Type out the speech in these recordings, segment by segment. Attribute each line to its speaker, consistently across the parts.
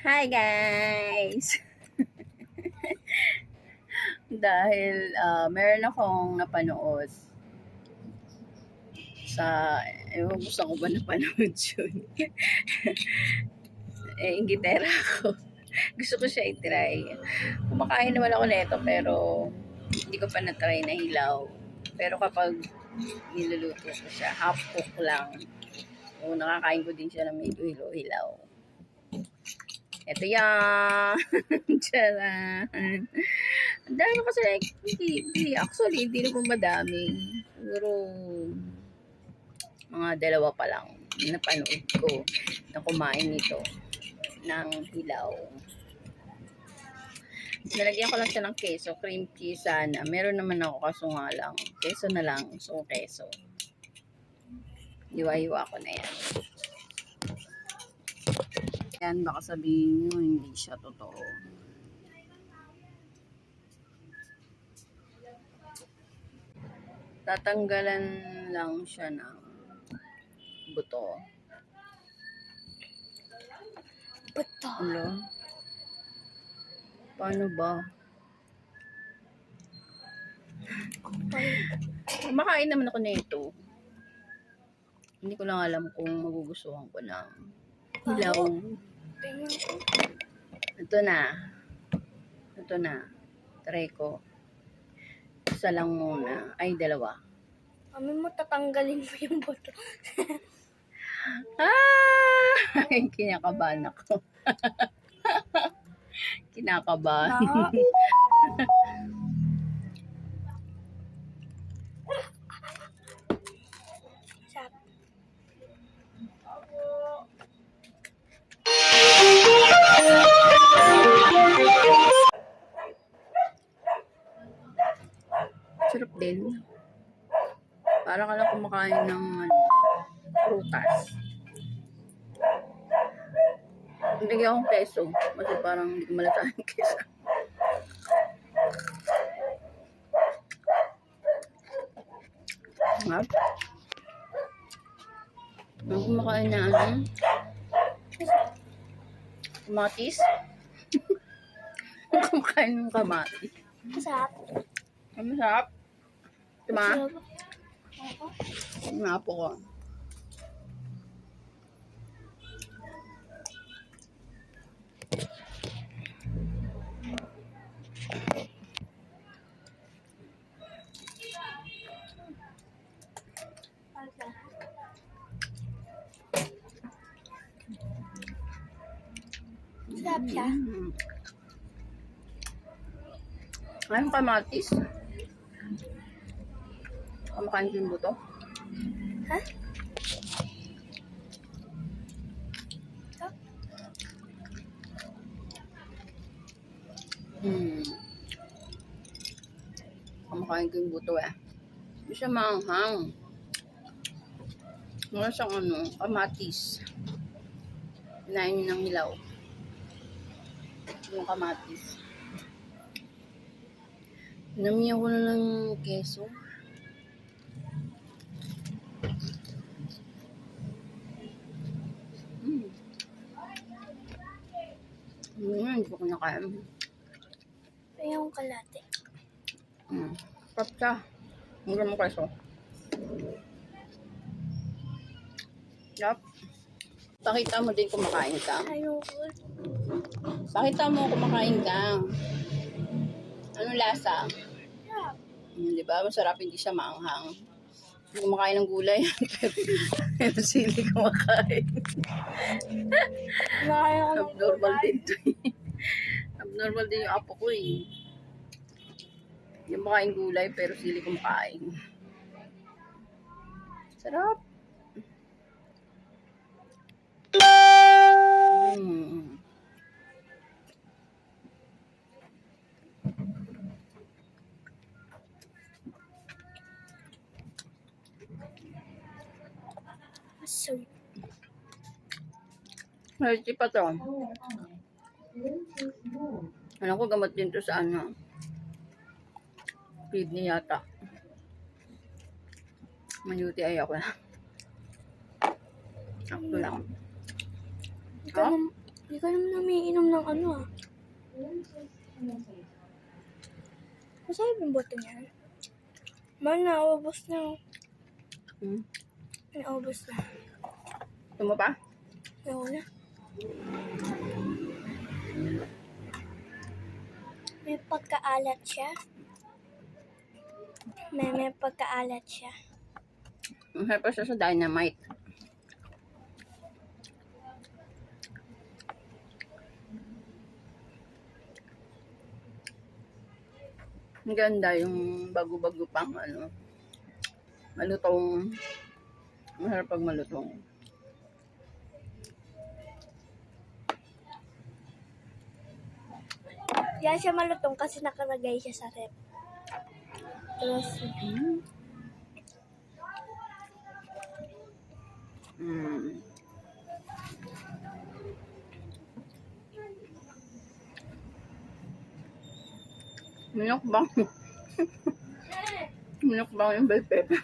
Speaker 1: Hi guys! Dahil meron akong napanood sa, ewan gusto ko ba napanood yun? Yung gitera ko. Gusto ko siya i-try. Kumakain naman ako nito pero hindi ko pa na-try na hilaw. Pero kapag niluluto ko siya, half cook lang. So, nakakain ko din siya na medyo hilaw-hilaw. Ito yan! Charan! Ang dami kasi actually, hindi naman madami. Siguro, mga dalawa pa lang napanood ko na kumain nito ng hilaw. Nalagyan ko lang siya ng keso, cream cheese sana. Meron naman ako kaso nga lang. Keso na lang, so keso. Hiwa-hiwa ko na yan. Yan, baka sabihin nyo, hindi siya totoo. Tatanggalan lang siya ng buto.
Speaker 2: Buto?
Speaker 1: Ano? Paano ba? Kumakain naman ako nito. Hindi ko lang alam kung magugustuhan ko ng hilaw. Ito na. Ito na. Try ko. Isa lang muna. Ay, dalawa.
Speaker 2: Kami mo tatanggalin mo yung buto.
Speaker 1: Ay, kinakabahan ako. Kinakabahan. Sarap din. Parang ka lang kumakain ng prutas. Nagyan akong keso. Kasi parang hindi ko malata yung keso. Sarap. Ang kumakain na kamatis. Kumakain ng kamatis.
Speaker 2: Masarap.
Speaker 1: Ang masarap. Diba?
Speaker 2: Ako?
Speaker 1: Nga po ko.
Speaker 2: Masarap siya.
Speaker 1: Ayun kamatis. Kumakain ko yung buto.
Speaker 2: Ha?
Speaker 1: Kumakain ko yung buto eh. Hindi siya maanghang. Wala siyang kamatis. Kinain niyo ng hilaw. Yung kamatis. Namiyan ko na ng keso. Hindi ko kinakain.
Speaker 2: Kaya yung kalate.
Speaker 1: Sarap siya. Mura mo keso. Yup. Pakita mo din kumakain ka.
Speaker 2: Ayoko.
Speaker 1: Pakita mo kumakain ka. Anong lasa?
Speaker 2: Sarap.
Speaker 1: Di ba? Masarap, hindi siya maanghang. Hindi kumakain ng gulay. Pero sili kumakain.
Speaker 2: Nakain ako ng
Speaker 1: Abnormal
Speaker 2: gulay.
Speaker 1: din to eh. Abnormal din yung apo ko eh. Yung makain gulay pero sili kumakain. Sarap.
Speaker 2: So,
Speaker 1: Healthy pa to. Alam ko gamot din to sa kidney yata. May-UTI ako na. Sakto lang.
Speaker 2: ikaw, Hindi ka naman umiinom ng ano ah. Masarap yung boto niyan. Man, naubos na.
Speaker 1: Hmm.
Speaker 2: Naubos na.
Speaker 1: Gusto mo pa?
Speaker 2: Ayaw na. May pagkaalat siya. May pagkaalat siya.
Speaker 1: Masarap pa siya sa Dynamite. Ang ganda yung bago-bago pang ano. Malutong. Masarap pag malutong.
Speaker 2: Yan siya malutong kasi nakalagay siya sa rep. Tapos,
Speaker 1: Mm. Minukbang. Minukbang yung bell pepper.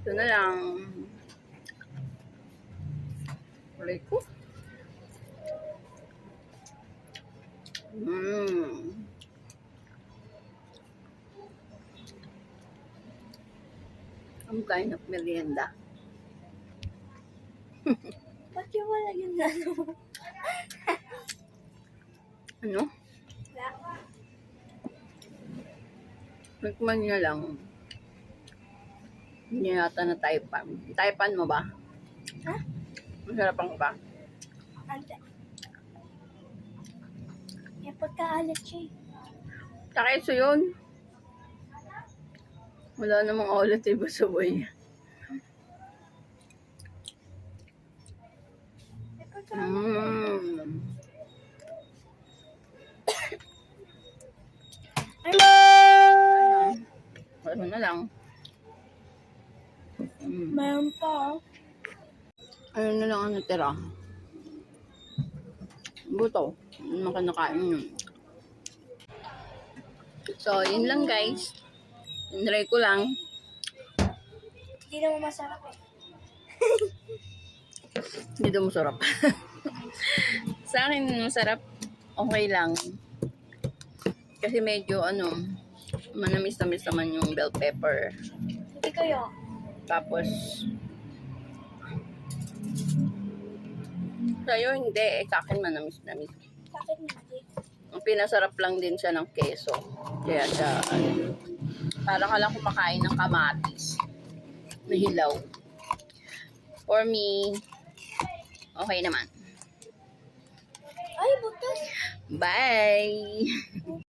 Speaker 1: Ito na lang. Kulay ko. Some kind of merienda.
Speaker 2: ba't yung wala yun na ano?
Speaker 1: Ano? Tikman niya lang. Hindi yata na taipan. Taipan mo ba?
Speaker 2: Ha?
Speaker 1: Masarapan ko ba?
Speaker 2: Ante. May pagkaalat siya eh.
Speaker 1: Takeso yun. Wala namang ulit iba sa boy.
Speaker 2: May pagkaalat.
Speaker 1: Ano na lang.
Speaker 2: Mayroon pa oh.
Speaker 1: Ano na lang ang natira. Buto. Makanakain yun. So, yun lang guys. Try ko lang.
Speaker 2: Hindi naman masarap eh.
Speaker 1: Hindi daw masarap. Sa akin, masarap. Okay lang. Kasi medyo, manamis-namis naman yung bell pepper.
Speaker 2: Hindi kayo.
Speaker 1: Tapos, sa'yo hindi. Sa akin, manamis-namis.
Speaker 2: Sa akin hindi.
Speaker 1: Ang pinasarap lang din siya ng keso. Kaya siya, parang ka lang kumakain ng kamatis na hilaw. For me, okay naman.
Speaker 2: Ay, butas.
Speaker 1: Bye!